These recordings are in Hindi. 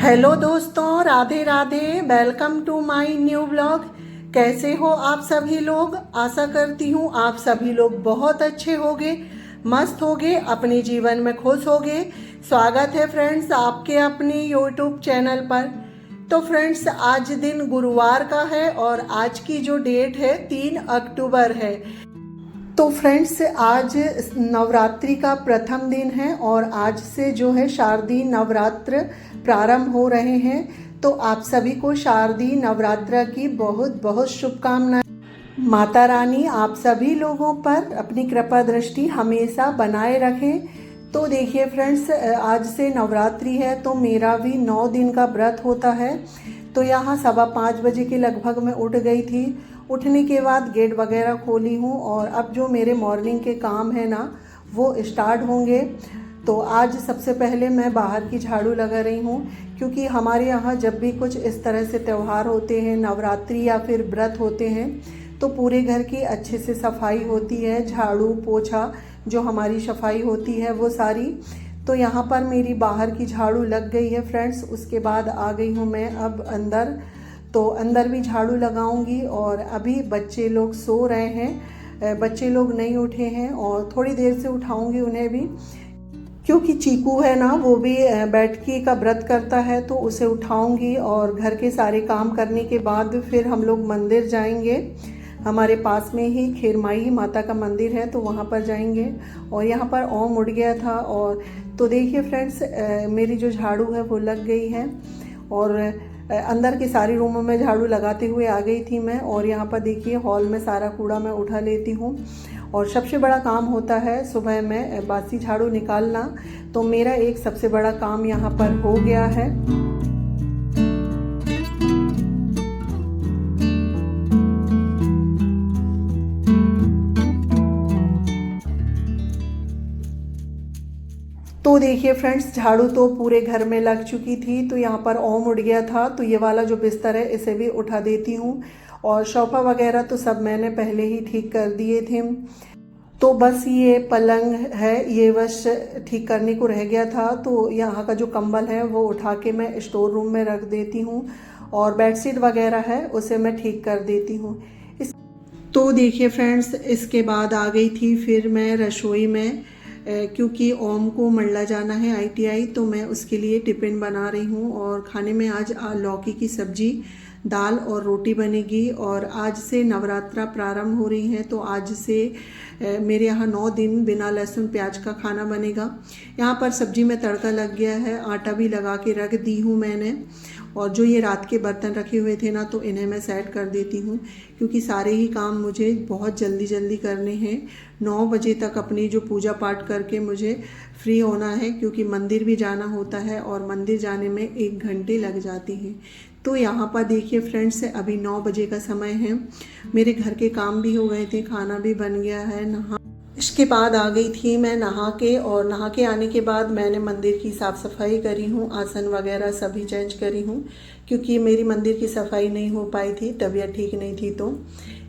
हेलो दोस्तों, Radhe Radhe. Welcome to my new blog. कैसे हो आप सभी लोग? आशा करती हूँ आप सभी लोग बहुत अच्छे होगे, मस्त होगे, अपने जीवन में खुश होगे। स्वागत है फ्रेंड्स आपके अपने यूट्यूब चैनल पर। तो फ्रेंड्स आज दिन गुरुवार का है और आज की जो डेट है 3 अक्टूबर है। तो फ्रेंड्स आज नवरात्रि का प्रथम दिन है और आज से जो है शारदीय नवरात्र प्रारंभ हो रहे हैं। तो आप सभी को शारदीय नवरात्र की बहुत बहुत शुभकामनाएं। माता रानी आप सभी लोगों पर अपनी कृपा दृष्टि हमेशा बनाए रखें। तो देखिए फ्रेंड्स आज से नवरात्रि है तो मेरा भी 9 दिन का व्रत होता है। तो यहाँ 5:15 बजे के लगभग मैं उठ गई थी। उठने के बाद गेट वगैरह खोली हूँ और अब जो मेरे मॉर्निंग के काम है ना वो स्टार्ट होंगे। तो आज सबसे पहले मैं बाहर की झाड़ू लगा रही हूँ, क्योंकि हमारे यहाँ जब भी कुछ इस तरह से त्यौहार होते हैं, नवरात्रि या फिर व्रत होते हैं, तो पूरे घर की अच्छे से सफाई होती है। झाड़ू पोछा जो हमारी सफाई होती है वो सारी। तो यहाँ पर मेरी बाहर की झाड़ू लग गई है फ्रेंड्स। उसके बाद आ गई हूँ मैं अब अंदर। तो अंदर भी झाड़ू लगाऊंगी और अभी बच्चे लोग सो रहे हैं, बच्चे लोग नहीं उठे हैं और थोड़ी देर से उठाऊंगी उन्हें भी, क्योंकि चीकू है ना वो भी बैठकी का व्रत करता है तो उसे उठाऊंगी। और घर के सारे काम करने के बाद फिर हम लोग मंदिर जाएंगे। हमारे पास में ही खेरमाई माता का मंदिर है तो वहाँ पर जाएंगे। और यहाँ पर ओम उड़ गया था। और तो देखिए फ्रेंड्स मेरी जो झाड़ू है वो लग गई है और अंदर के सारे रूमों में झाड़ू लगाते हुए आ गई थी मैं। और यहाँ पर देखिए हॉल में सारा कूड़ा मैं उठा लेती हूँ। और सबसे बड़ा काम होता है सुबह में बासी झाड़ू निकालना। तो मेरा एक सबसे बड़ा काम यहाँ पर हो गया है। तो देखिए फ्रेंड्स झाड़ू तो पूरे घर में लग चुकी थी। तो यहाँ पर ओम उड़ गया था तो ये वाला जो बिस्तर है इसे भी उठा देती हूँ। और सोफा वगैरह तो सब मैंने पहले ही ठीक कर दिए थे। तो बस ये पलंग है ये बस ठीक करने को रह गया था। तो यहाँ का जो कंबल है वो उठा के मैं स्टोर रूम में रख देती हूँ और बेडशीट वगैरह है उसे मैं ठीक कर देती हूँ। तो देखिए फ्रेंड्स इसके बाद आ गई थी फिर मैं रसोई में, क्योंकि ओम को मंडला जाना है ITI, तो मैं उसके लिए टिफ़िन बना रही हूँ। और खाने में आज लौकी की सब्जी, दाल और रोटी बनेगी। और आज से नवरात्रा प्रारंभ हो रही हैं तो आज से मेरे यहाँ 9 दिन बिना लहसुन प्याज का खाना बनेगा। यहाँ पर सब्जी में तड़का लग गया है, आटा भी लगा के रख दी हूँ मैंने। और जो ये रात के बर्तन रखे हुए थे ना तो इन्हें मैं सेट कर देती हूँ, क्योंकि सारे ही काम मुझे बहुत जल्दी जल्दी करने हैं। 9 बजे तक अपनी जो पूजा पाठ करके मुझे फ्री होना है, क्योंकि मंदिर भी जाना होता है और मंदिर जाने में 1 घंटे लग जाते हैं। तो यहाँ पर देखिए फ्रेंड्स अभी 9 बजे का समय है। मेरे घर के काम भी हो गए थे, खाना भी बन गया है। इसके बाद आ गई थी मैं नहा के। और नहा के आने के बाद मैंने मंदिर की साफ़ सफाई करी हूँ, आसन वगैरह सभी चेंज करी हूँ, क्योंकि मेरी मंदिर की सफाई नहीं हो पाई थी, तबीयत ठीक नहीं थी। तो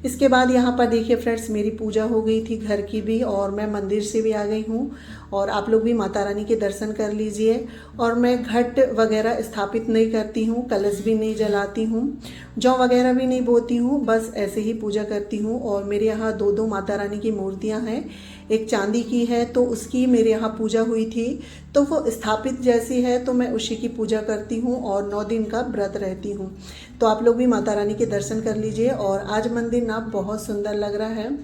इसके बाद यहाँ पर देखिए फ्रेंड्स मेरी पूजा हो गई थी घर की भी और मैं मंदिर से भी आ गई हूँ। और आप लोग भी माता रानी के दर्शन कर लीजिए। और मैं घट वगैरह स्थापित नहीं करती हूँ, कलश भी नहीं जलाती हूँ, जौ वगैरह भी नहीं बोती हूँ, बस ऐसे ही पूजा करती हूँ। और मेरे यहाँ 2 माता रानी की मूर्तियाँ हैं। एक चांदी की है तो उसकी मेरे यहाँ पूजा हुई थी, तो वो स्थापित जैसी है तो मैं उसी की पूजा करती हूँ और 9 दिन का व्रत रहती हूँ। तो आप लोग भी माता रानी के दर्शन कर लीजिए। और आज मंदिर ना बहुत सुंदर लग रहा है।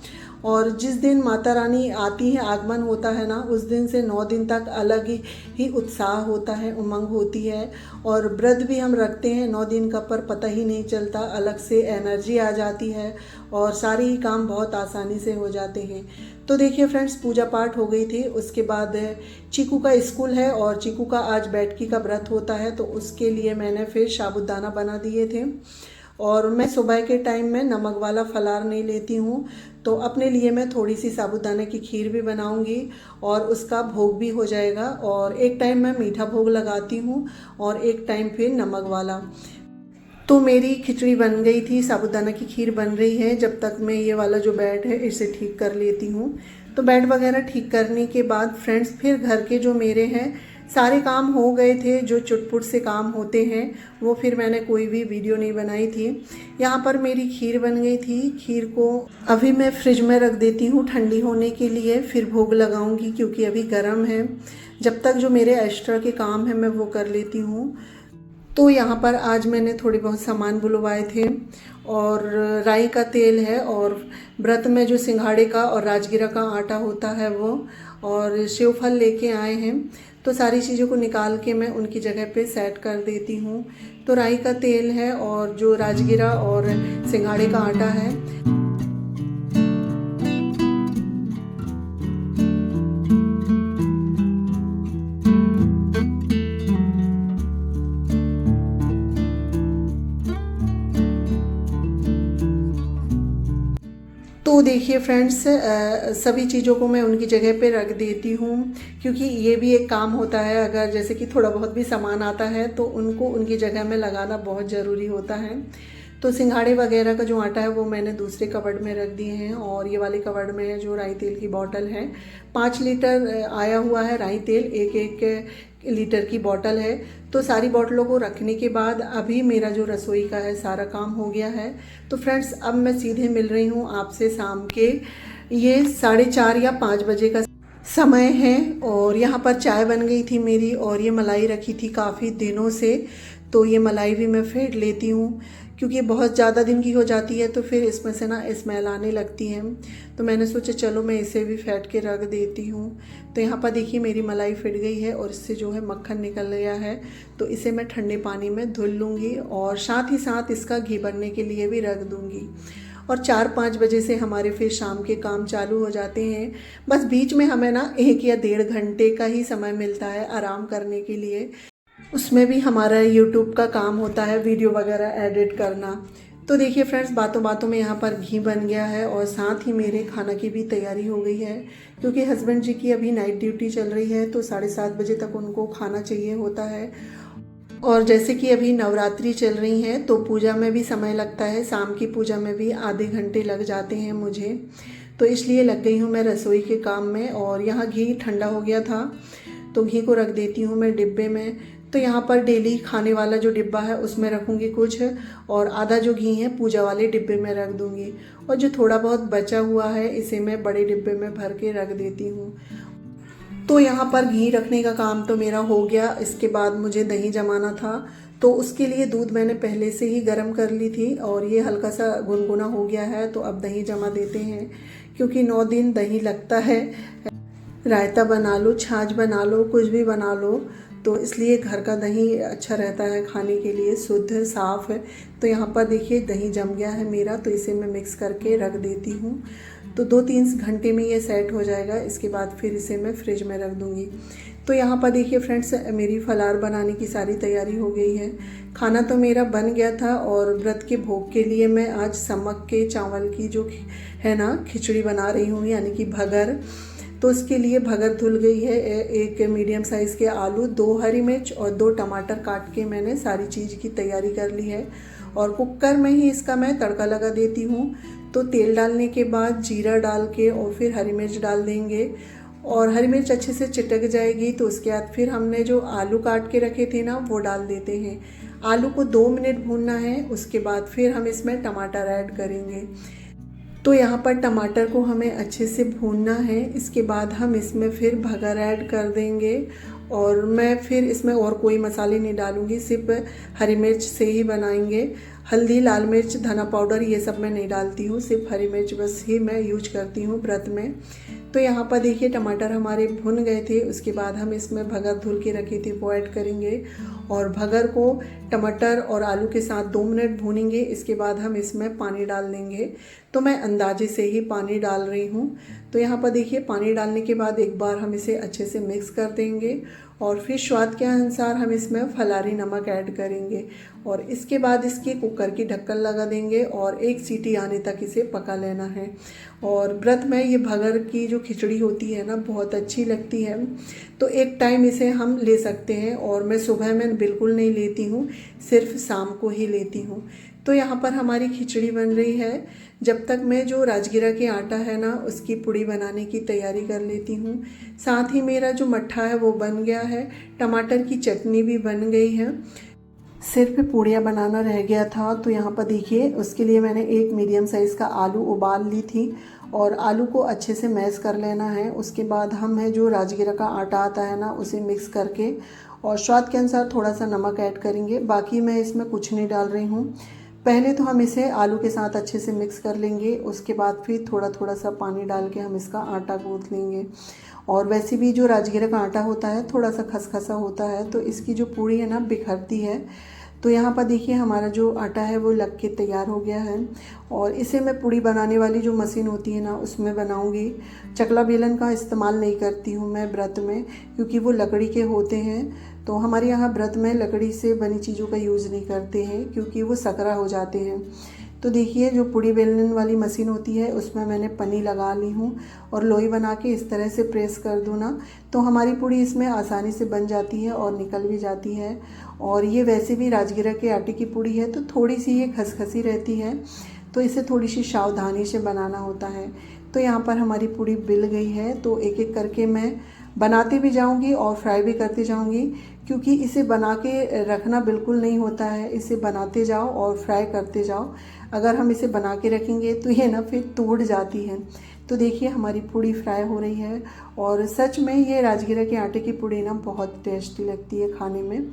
और जिस दिन माता रानी आती है, आगमन होता है ना, उस दिन से 9 दिन तक अलग ही उत्साह होता है, उमंग होती है। और व्रत भी हम रखते हैं 9 दिन का, पर पता ही नहीं चलता, अलग से एनर्जी आ जाती है और सारे ही काम बहुत आसानी से हो जाते हैं। तो देखिए फ्रेंड्स पूजा पाठ हो गई थी। उसके बाद चीकू का स्कूल है और चीकू का आज बैठकी का व्रत होता है तो उसके लिए मैंने फिर साबूदाना बना दिए थे। और मैं सुबह के टाइम में नमक वाला फलार नहीं लेती हूँ, तो अपने लिए मैं थोड़ी सी साबूदाना की खीर भी बनाऊँगी और उसका भोग भी हो जाएगा। और एक टाइम मैं मीठा भोग लगाती हूँ और एक टाइम फिर नमक वाला। तो मेरी खिचड़ी बन गई थी, साबूदाना की खीर बन रही है। जब तक मैं ये वाला जो बेड है इसे ठीक कर लेती हूँ। तो बेड वगैरह ठीक करने के बाद फ्रेंड्स फिर घर के जो मेरे हैं सारे काम हो गए थे जो चुटपुट से काम होते हैं, वो फिर मैंने कोई भी वीडियो नहीं बनाई थी। यहाँ पर मेरी खीर बन गई थी। खीर को अभी मैं फ्रिज में रख देती हूँ ठंडी होने के लिए, फिर भोग लगाऊंगी क्योंकि अभी गर्म है। जब तक जो मेरे एक्स्ट्रा के काम हैं मैं वो कर लेती हूँ। तो यहाँ पर आज मैंने थोड़े बहुत सामान बुलवाए थे और राई का तेल है और व्रत में जो सिंघाड़े का और राजगिरा का आटा होता है वो, और सेवफल लेके आए हैं। तो सारी चीज़ों को निकाल के मैं उनकी जगह पे सेट कर देती हूँ। तो राई का तेल है और जो राजगिरा और सिंघाड़े का आटा है। तो देखिए फ्रेंड्स, सभी चीज़ों को मैं उनकी जगह पे रख देती हूँ क्योंकि ये भी एक काम होता है। अगर जैसे कि थोड़ा बहुत भी सामान आता है तो उनको उनकी जगह में लगाना बहुत ज़रूरी होता है। तो सिंघाड़े वगैरह का जो आटा है वो मैंने दूसरे कबर्ड में रख दिए हैं और ये वाले कबर्ड में है जो राई तेल की बॉटल है। 5 लीटर आया हुआ है राई तेल, एक लीटर की बॉटल है। तो सारी बॉटलों को रखने के बाद अभी मेरा जो रसोई का है सारा काम हो गया है। तो फ्रेंड्स, अब मैं सीधे मिल रही हूँ आपसे शाम के ये 4:30 या 5 बजे का समय है। और यहाँ पर चाय बन गई थी मेरी और ये मलाई रखी थी काफ़ी दिनों से, तो ये मलाई भी मैं फेंट लेती हूँ क्योंकि बहुत ज़्यादा दिन की हो जाती है तो फिर इसमें से ना स्मेल आने लगती है। तो मैंने सोचा चलो मैं इसे भी फेंट के रख देती हूँ। तो यहाँ पर देखिए मेरी मलाई फिट गई है और इससे जो है मक्खन निकल गया है। तो इसे मैं ठंडे पानी में धुल लूँगी और साथ ही साथ इसका घी बनने के लिए भी रख दूँगी। और 4-5 बजे से हमारे फिर शाम के काम चालू हो जाते हैं। बस बीच में हमें ना 1 या 1.5 घंटे का ही समय मिलता है आराम करने के लिए। उसमें भी हमारा यूट्यूब का काम होता है वीडियो वगैरह एडिट करना। तो देखिए फ्रेंड्स, बातों बातों में यहाँ पर घी बन गया है और साथ ही मेरे खाना की भी तैयारी हो गई है क्योंकि हस्बैंड जी की अभी नाइट ड्यूटी चल रही है तो 7:30 बजे तक उनको खाना चाहिए होता है। और जैसे कि अभी नवरात्रि चल रही हैं तो पूजा में भी समय लगता है, शाम की पूजा में भी आधे घंटे लग जाते हैं मुझे। तो इसलिए लग गई हूँ मैं रसोई के काम में। और यहाँ घी ठंडा हो गया था तो घी को रख देती हूँ मैं डिब्बे में। तो यहाँ पर डेली खाने वाला जो डिब्बा है उसमें रखूँगी कुछ और आधा जो घी है पूजा वाले डिब्बे में रख दूँगी और जो थोड़ा बहुत बचा हुआ है इसे मैं बड़े डिब्बे में भर के रख देती हूँ। तो यहाँ पर घी रखने का काम तो मेरा हो गया। इसके बाद मुझे दही जमाना था तो उसके लिए दूध मैंने पहले से ही गर्म कर ली थी और ये हल्का सा गुनगुना हो गया है। तो अब दही जमा देते हैं क्योंकि 9 दिन दही लगता है। रायता बना लो, छाछ बना लो, कुछ भी बना लो, तो इसलिए घर का दही अच्छा रहता है खाने के लिए, शुद्ध साफ़ है। तो यहाँ पर देखिए दही जम गया है मेरा, तो इसे मैं मिक्स करके रख देती हूँ। तो 2-3 घंटे में ये सेट हो जाएगा। इसके बाद फिर इसे मैं फ्रिज में रख दूँगी। तो यहाँ पर देखिए फ्रेंड्स, मेरी फलार बनाने की सारी तैयारी हो गई है। खाना तो मेरा बन गया था और व्रत के भोग के लिए मैं आज समक के चावल की जो है ना खिचड़ी बना रही हूँ, यानी कि भगर। तो उसके लिए भगर धुल गई है। एक मीडियम साइज़ के आलू, 2 हरी मिर्च और 2 टमाटर काट के मैंने सारी चीज़ की तैयारी कर ली है और कुकर में ही इसका मैं तड़का लगा देती हूँ। तो तेल डालने के बाद जीरा डाल के और फिर हरी मिर्च डाल देंगे और हरी मिर्च अच्छे से चिटक जाएगी तो उसके बाद फिर हमने जो आलू काट के रखे थे ना वो डाल देते हैं। आलू को 2 मिनट भूनना है, उसके बाद फिर हम इसमें टमाटर ऐड करेंगे। तो यहाँ पर टमाटर को हमें अच्छे से भूनना है। इसके बाद हम इसमें फिर भगर ऐड कर देंगे और मैं फिर इसमें और कोई मसाले नहीं डालूँगी, सिर्फ हरी मिर्च से ही बनाएंगे। हल्दी, लाल मिर्च, धना पाउडर ये सब मैं नहीं डालती हूँ, सिर्फ हरी मिर्च बस ही मैं यूज करती हूँ व्रत में। तो यहाँ पर देखिए टमाटर हमारे भुन गए थे। उसके बाद हम इसमें भगर धुल के रखे थे वो ऐड करेंगे और भगर को टमाटर और आलू के साथ 2 मिनट भूनेंगे। इसके बाद हम इसमें पानी डाल देंगे। तो मैं अंदाजे से ही पानी डाल रही हूँ। तो यहाँ पर देखिए पानी डालने के बाद एक बार हम इसे अच्छे से मिक्स कर देंगे और फिर स्वाद के अनुसार हम इसमें फलारी नमक ऐड करेंगे और इसके बाद इसके कुकर की ढक्कन लगा देंगे और 1 सीटी आने तक इसे पका लेना है। और व्रत में ये भगर की जो खिचड़ी होती है ना बहुत अच्छी लगती है। तो एक टाइम इसे हम ले सकते हैं और मैं सुबह में बिल्कुल नहीं लेती हूँ, सिर्फ शाम को ही लेती हूँ तो यहाँ पर हमारी खिचड़ी बन रही है। जब तक मैं जो राजगिरा के आटा है ना उसकी पूड़ी बनाने की तैयारी कर लेती हूँ। साथ ही मेरा जो मट्ठा है वो बन गया है, टमाटर की चटनी भी बन गई है। सिर्फ पूड़ियाँ बनाना रह गया था। तो यहाँ पर देखिए उसके लिए मैंने एक मीडियम साइज़ का आलू उबाल ली थी और आलू को अच्छे से मैश कर लेना है। उसके बाद हम है जो राजगिरा का आटा आता है ना उसे मिक्स करके और स्वाद के अनुसार थोड़ा सा नमक ऐड करेंगे। बाकी मैं इसमें कुछ नहीं डाल रही हूँ। पहले तो हम इसे आलू के साथ अच्छे से मिक्स कर लेंगे, उसके बाद फिर थोड़ा थोड़ा सा पानी डाल के हम इसका आटा गूँथ लेंगे। और वैसे भी जो राजगिरा का आटा होता है थोड़ा सा खसखसा होता है, तो इसकी जो पूड़ी है ना बिखरती है। तो यहाँ पर देखिए हमारा जो आटा है वो लग के तैयार हो गया है और इसे मैं पूड़ी बनाने वाली जो मशीन होती है ना उसमें बनाऊँगी। चकला बेलन का इस्तेमाल नहीं करती हूँ मैं व्रत में, क्योंकि वो लकड़ी के होते हैं। तो हमारे यहाँ व्रत में लकड़ी से बनी चीज़ों का यूज़ नहीं करते हैं क्योंकि वो सकरा हो जाते हैं। तो देखिए जो पूड़ी बेलने वाली मशीन होती है उसमें मैंने पन्नी लगा ली हूँ और लोई बना के इस तरह से प्रेस कर दूँ ना तो हमारी पूड़ी इसमें आसानी से बन जाती है और निकल भी जाती है। और ये वैसे भी राजगिरा के आटे की पूड़ी है तो थोड़ी सी ये खसखसी रहती है, तो इसे थोड़ी सी सावधानी से बनाना होता है। तो यहाँ पर हमारी पूड़ी बिल गई है, तो एक एक करके मैं बनाते भी जाऊंगी और फ्राई भी करती जाऊंगी, क्योंकि इसे बना के रखना बिल्कुल नहीं होता है। इसे बनाते जाओ और फ्राई करते जाओ। अगर हम इसे बना के रखेंगे तो ये ना फिर टूट जाती है। तो देखिए हमारी पूड़ी फ्राई हो रही है और सच में ये राजगिरा के आटे की पूड़ी ना बहुत टेस्टी लगती है खाने में।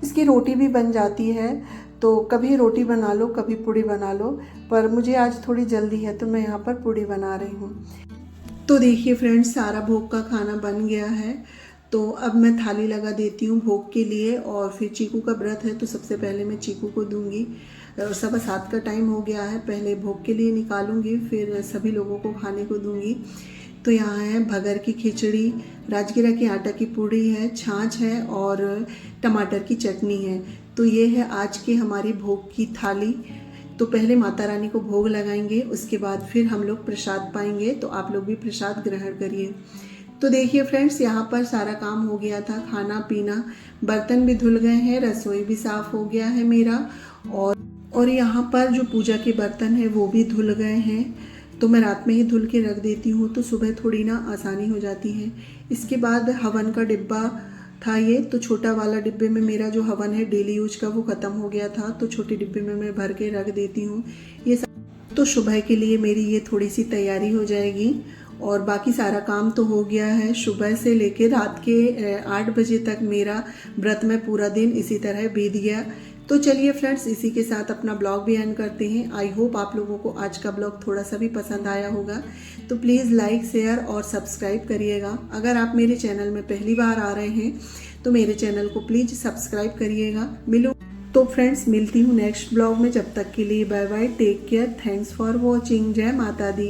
इसकी रोटी भी बन जाती है, तो कभी रोटी बना लो कभी पूड़ी बना लो, पर मुझे आज थोड़ी जल्दी है तो मैं यहाँ पर पूड़ी बना रही हूँ। तो देखिए फ्रेंड्स सारा भोग का खाना बन गया है, तो अब मैं थाली लगा देती हूँ भोग के लिए। और फिर चीकू का व्रत है तो सबसे पहले मैं चीकू को दूंगी। और 7:15 का टाइम हो गया है, पहले भोग के लिए निकालूंगी फिर सभी लोगों को खाने को दूंगी। तो यहाँ है भगर की खिचड़ी, राजगिरा के आटा की पूड़ी है, छाछ है और टमाटर की चटनी है। तो ये है आज की हमारी भोग की थाली। तो पहले माता रानी को भोग लगाएंगे, उसके बाद फिर हम लोग प्रसाद पाएंगे। तो आप लोग भी प्रसाद ग्रहण करिए। तो देखिए फ्रेंड्स यहाँ पर सारा काम हो गया था, खाना पीना, बर्तन भी धुल गए हैं, रसोई भी साफ़ हो गया है मेरा। और यहाँ पर जो पूजा के बर्तन है वो भी धुल गए हैं। तो मैं रात में ही धुल के रख देती हूँ तो सुबह थोड़ी ना आसानी हो जाती है। इसके बाद हवन का डिब्बा था ये, तो छोटा वाला डिब्बे में मेरा जो हवन है डेली यूज का वो ख़त्म हो गया था, तो छोटे डिब्बे में मैं भर के रख देती हूँ ये। तो सुबह के लिए मेरी ये थोड़ी सी तैयारी हो जाएगी। और बाकी सारा काम तो हो गया है। सुबह से लेके रात के 8 बजे तक मेरा व्रत में पूरा दिन इसी तरह बीत गया। तो चलिए फ्रेंड्स इसी के साथ अपना ब्लॉग भी एंड करते हैं। आई होप आप लोगों को आज का ब्लॉग थोड़ा सा भी पसंद आया होगा। तो प्लीज़ लाइक शेयर और सब्सक्राइब करिएगा। अगर आप मेरे चैनल में पहली बार आ रहे हैं तो मेरे चैनल को प्लीज़ सब्सक्राइब करिएगा। तो फ्रेंड्स मिलती हूँ नेक्स्ट ब्लॉग में, जब तक के लिए bye bye, take care, thanks for watching, जय माता दी।